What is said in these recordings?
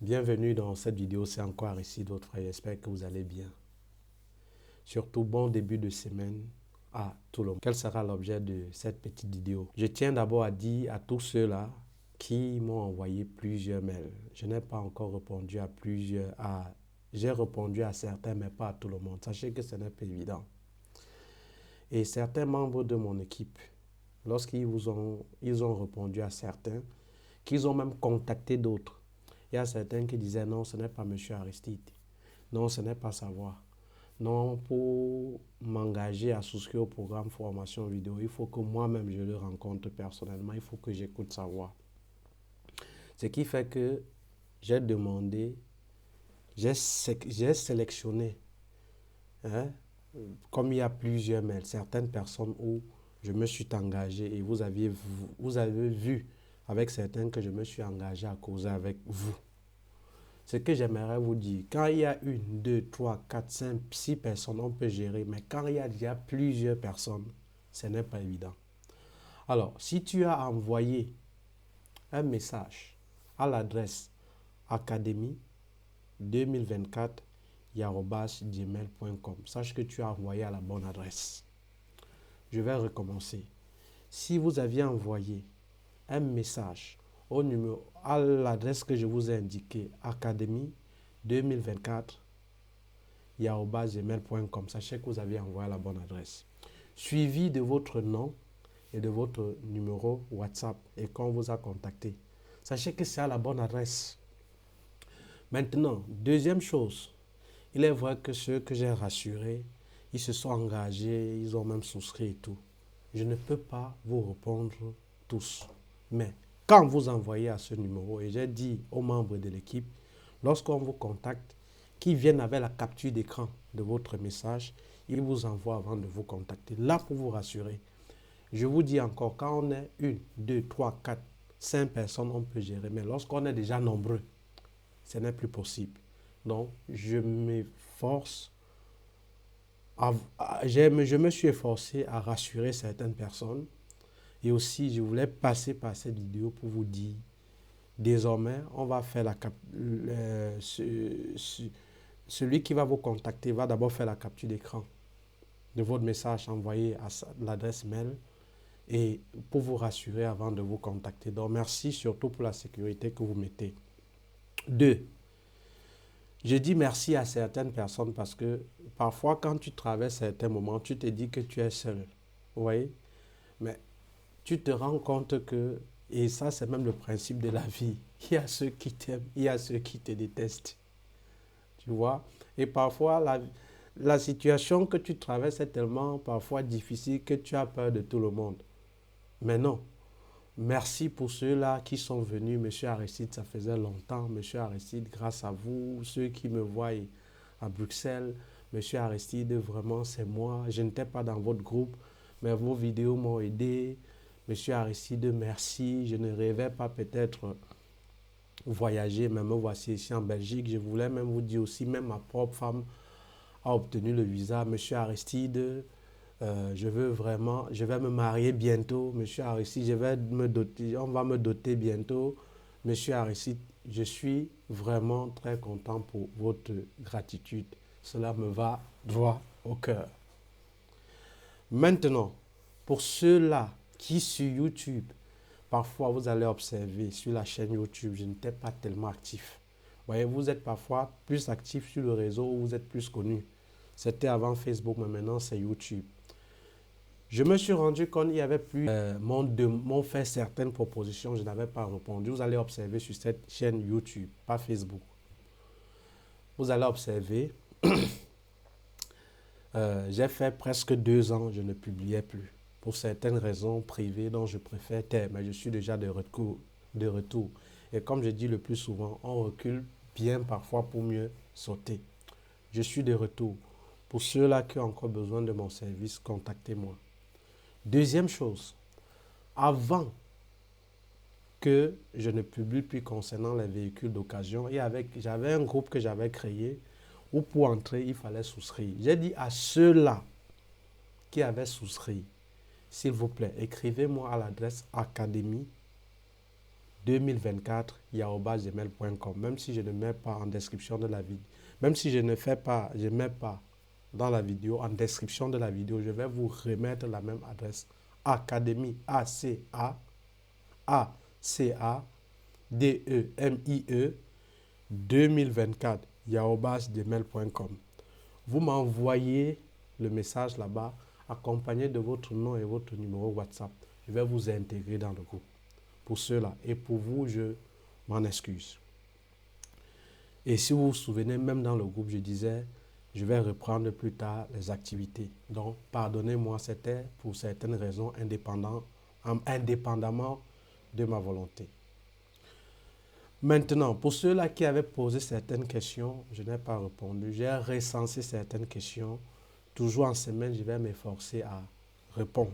Bienvenue dans cette vidéo, c'est encore Aristide, votre frère. J'espère que vous allez bien. Surtout, bon début de semaine à tout le monde. Quel sera l'objet de cette petite vidéo? Je tiens d'abord à dire à tous ceux-là qui m'ont envoyé plusieurs mails. Je n'ai pas encore répondu à plusieurs. J'ai répondu à certains, mais pas à tout le monde. Sachez que ce n'est pas évident. Et certains membres de mon équipe, lorsqu'ils ils ont répondu à certains, qu'ils ont même contacté d'autres. Il y a certains qui disaient non, ce n'est pas M. Aristide. Non, ce n'est pas savoir. Non, pour m'engager à souscrire au programme formation vidéo, il faut que moi-même je le rencontre personnellement. Il faut que j'écoute sa voix. Ce qui fait que j'ai demandé, j'ai sélectionné, hein, comme il y a plusieurs mails, certaines personnes où je me suis engagé et vous avez vu avec certains que je me suis engagé à causer avec vous. Ce que j'aimerais vous dire, quand il y a 1, 2, 3, 4, 5, 6 personnes, on peut gérer. Mais quand il y a déjà plusieurs personnes, ce n'est pas évident. Alors, si tu as envoyé un message à l'adresse académie2024@gmail.com, sache que tu as envoyé à la bonne adresse. Je vais recommencer. Si vous aviez envoyé un message au numéro, à l'adresse que je vous ai indiquée, académie2024@gmail.com. Sachez que vous avez envoyé à la bonne adresse. Suivi de votre nom et de votre numéro WhatsApp et qu'on vous a contacté. Sachez que c'est à la bonne adresse. Maintenant, deuxième chose, il est vrai que ceux que j'ai rassurés, ils se sont engagés, ils ont même souscrit et tout. Je ne peux pas vous répondre tous. Mais quand vous envoyez à ce numéro, et j'ai dit aux membres de l'équipe, lorsqu'on vous contacte, qu'ils viennent avec la capture d'écran de votre message, ils vous envoient avant de vous contacter. Là, pour vous rassurer, je vous dis encore, quand on est 1, 2, 3, 4, 5 personnes, on peut gérer. Mais lorsqu'on est déjà nombreux, ce n'est plus possible. Donc, je m'efforce, je me suis efforcé à rassurer certaines personnes. Et aussi, je voulais passer par cette vidéo pour vous dire, désormais, on va faire celui qui va vous contacter va d'abord faire la capture d'écran de votre message envoyé à l'adresse mail et pour vous rassurer avant de vous contacter. Donc, merci surtout pour la sécurité que vous mettez. 2. Je dis merci à certaines personnes parce que parfois, quand tu traverses certains moments, tu te dis que tu es seul. Vous voyez? Mais tu te rends compte que, et ça c'est même le principe de la vie, il y a ceux qui t'aiment, il y a ceux qui te détestent. Tu vois? Et parfois, la situation que tu traverses est tellement parfois difficile que tu as peur de tout le monde. Mais non. Merci pour ceux-là qui sont venus. Monsieur Aristide, ça faisait longtemps. Monsieur Aristide, grâce à vous, ceux qui me voient à Bruxelles, Monsieur Aristide, vraiment, c'est moi. Je n'étais pas dans votre groupe, mais vos vidéos m'ont aidé. Monsieur Aristide, merci. Je ne rêvais pas peut-être voyager, mais me voici ici en Belgique. Je voulais même vous dire aussi, même ma propre femme a obtenu le visa. Monsieur Aristide, je vais me marier bientôt. Monsieur Aristide, on va me doter bientôt. Monsieur Aristide, je suis vraiment très content pour votre gratitude. Cela me va droit au cœur. Maintenant, pour ceux-là qui sur YouTube, parfois vous allez observer sur la chaîne YouTube, je n'étais pas tellement actif. Vous voyez, vous êtes parfois plus actif sur le réseau où vous êtes plus connu. C'était avant Facebook, mais maintenant c'est YouTube. Je me suis rendu compte qu'il y avait plus m'ont fait certaines propositions, je n'avais pas répondu. Vous allez observer sur cette chaîne YouTube, pas Facebook. Vous allez observer, j'ai fait presque 2 ans, je ne publiais plus. Pour certaines raisons privées dont je préfère taire, mais je suis déjà de retour. Et comme je dis le plus souvent, on recule bien parfois pour mieux sauter. Je suis de retour. Pour ceux-là qui ont encore besoin de mon service, contactez-moi. Deuxième chose, avant que je ne publie plus concernant les véhicules d'occasion, j'avais un groupe que j'avais créé où pour entrer, il fallait souscrire. J'ai dit à ceux-là qui avaient souscrit, s'il vous plaît, écrivez-moi à l'adresse 2024@gmail.com. Même si je ne mets pas en description de la vidéo, même si je ne mets pas dans la vidéo, en description de la vidéo, je vais vous remettre la même adresse. Académie, ACADEMIE 2024 @gmail.com. Vous m'envoyez le message là-bas, accompagné de votre nom et votre numéro WhatsApp. Je vais vous intégrer dans le groupe. Pour ceux-là. Et pour vous, je m'en excuse. Et si vous vous souvenez, même dans le groupe, je disais, je vais reprendre plus tard les activités. Donc, pardonnez-moi, c'était pour certaines raisons indépendamment de ma volonté. Maintenant, pour ceux-là qui avaient posé certaines questions, je n'ai pas répondu. J'ai recensé certaines questions. Toujours en semaine, je vais m'efforcer à répondre.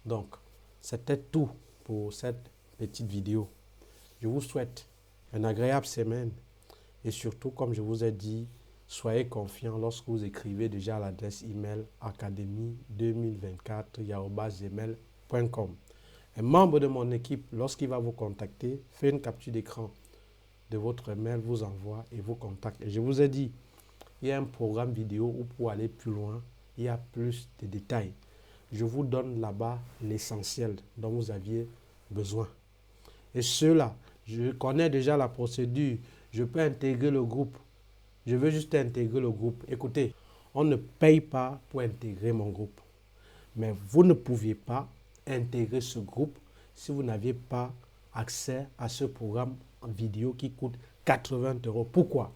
Donc, c'était tout pour cette petite vidéo. Je vous souhaite une agréable semaine et surtout, comme je vous ai dit, soyez confiants lorsque vous écrivez déjà à l'adresse email académie2024@gmail.com. Un membre de mon équipe, lorsqu'il va vous contacter, fait une capture d'écran de votre mail, vous envoie et vous contacte. Et je vous ai dit, il y a un programme vidéo où pour aller plus loin, il y a plus de détails. Je vous donne là-bas l'essentiel dont vous aviez besoin. Et ceux-là, je connais déjà la procédure. Je peux intégrer le groupe. Je veux juste intégrer le groupe. Écoutez, on ne paye pas pour intégrer mon groupe. Mais vous ne pouviez pas intégrer ce groupe si vous n'aviez pas accès à ce programme en vidéo qui coûte 80 euros. Pourquoi?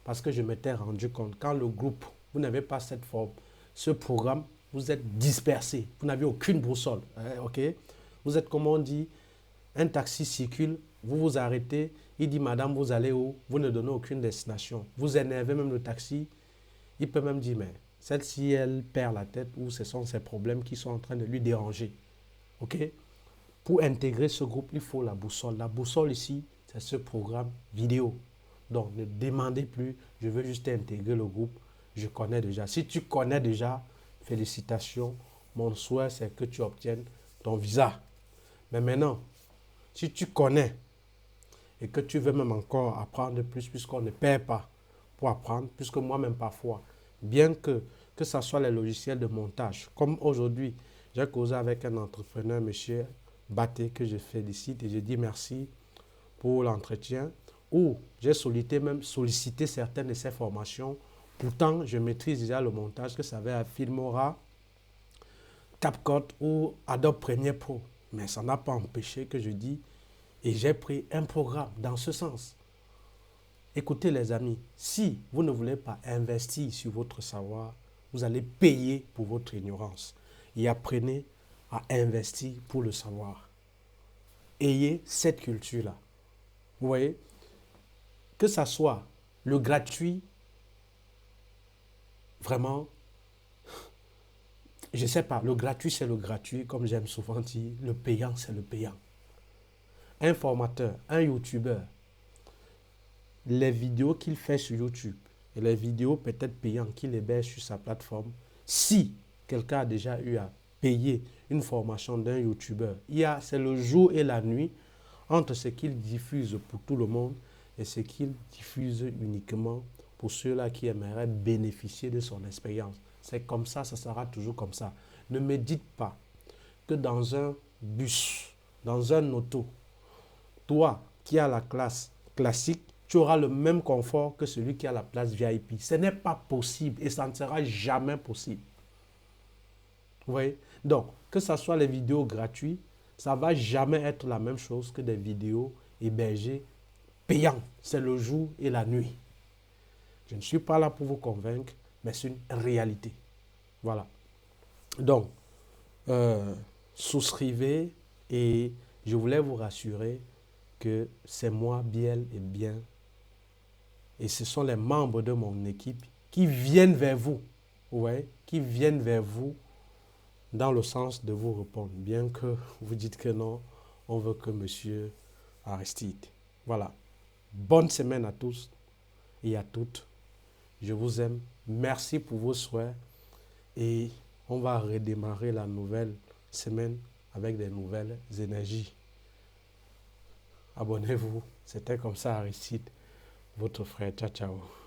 Parce que je m'étais rendu compte, quand le groupe, vous n'avez pas cette forme, ce programme, vous êtes dispersé. Vous n'avez aucune boussole. Ok? Vous êtes, comme on dit, un taxi circule, vous vous arrêtez, il dit, madame, vous allez où? Vous ne donnez aucune destination. Vous énervez même le taxi. Il peut même dire, mais celle-ci, elle perd la tête ou ce sont ses problèmes qui sont en train de lui déranger. OK? Pour intégrer ce groupe, il faut la boussole. La boussole ici, c'est ce programme vidéo. Donc, ne demandez plus, je veux juste intégrer le groupe. Je connais déjà. Si tu connais déjà, félicitations. Mon souhait, c'est que tu obtiennes ton visa. Mais maintenant, si tu connais et que tu veux même encore apprendre plus, puisqu'on ne paie pas pour apprendre, puisque moi-même parfois, bien que ce soit les logiciels de montage, comme aujourd'hui, j'ai causé avec un entrepreneur, monsieur Baté, que je félicite et je dis merci pour l'entretien, où j'ai sollicité certaines de ces formations. Pourtant, je maîtrise déjà le montage, que ça va à Filmora, CapCut ou Adobe Premiere Pro. Mais ça n'a pas empêché que je dis, et j'ai pris un programme dans ce sens. Écoutez les amis, si vous ne voulez pas investir sur votre savoir, vous allez payer pour votre ignorance. Et apprenez à investir pour le savoir. Ayez cette culture-là. Vous voyez, que ça soit le gratuit, vraiment, je ne sais pas, le gratuit c'est le gratuit, comme j'aime souvent dire, le payant c'est le payant. Un formateur, un youtubeur, les vidéos qu'il fait sur YouTube et les vidéos peut-être payantes qu'il héberge sur sa plateforme, si quelqu'un a déjà eu à payer une formation d'un youtubeur, c'est le jour et la nuit entre ce qu'il diffuse pour tout le monde et ce qu'il diffuse uniquement pour ceux-là qui aimeraient bénéficier de son expérience. C'est comme ça sera toujours comme ça. Ne me dites pas que dans un bus, dans un auto, toi qui as la classe classique, tu auras le même confort que celui qui a la place VIP. Ce n'est pas possible et ça ne sera jamais possible. Vous voyez? Donc, que ce soit les vidéos gratuites, ça ne va jamais être la même chose que des vidéos hébergées payantes. C'est le jour et la nuit. Je ne suis pas là pour vous convaincre, mais c'est une réalité. Voilà. Donc, souscrivez et je voulais vous rassurer que c'est moi, Biel et bien. Et ce sont les membres de mon équipe qui viennent vers vous. Vous voyez? Qui viennent vers vous dans le sens de vous répondre. Bien que vous dites que non, on veut que monsieur Aristide. Voilà. Bonne semaine à tous et à toutes. Je vous aime. Merci pour vos souhaits. Et on va redémarrer la nouvelle semaine avec des nouvelles énergies. abonnez-vous. C'était comme ça Aristide, votre frère. Ciao, ciao.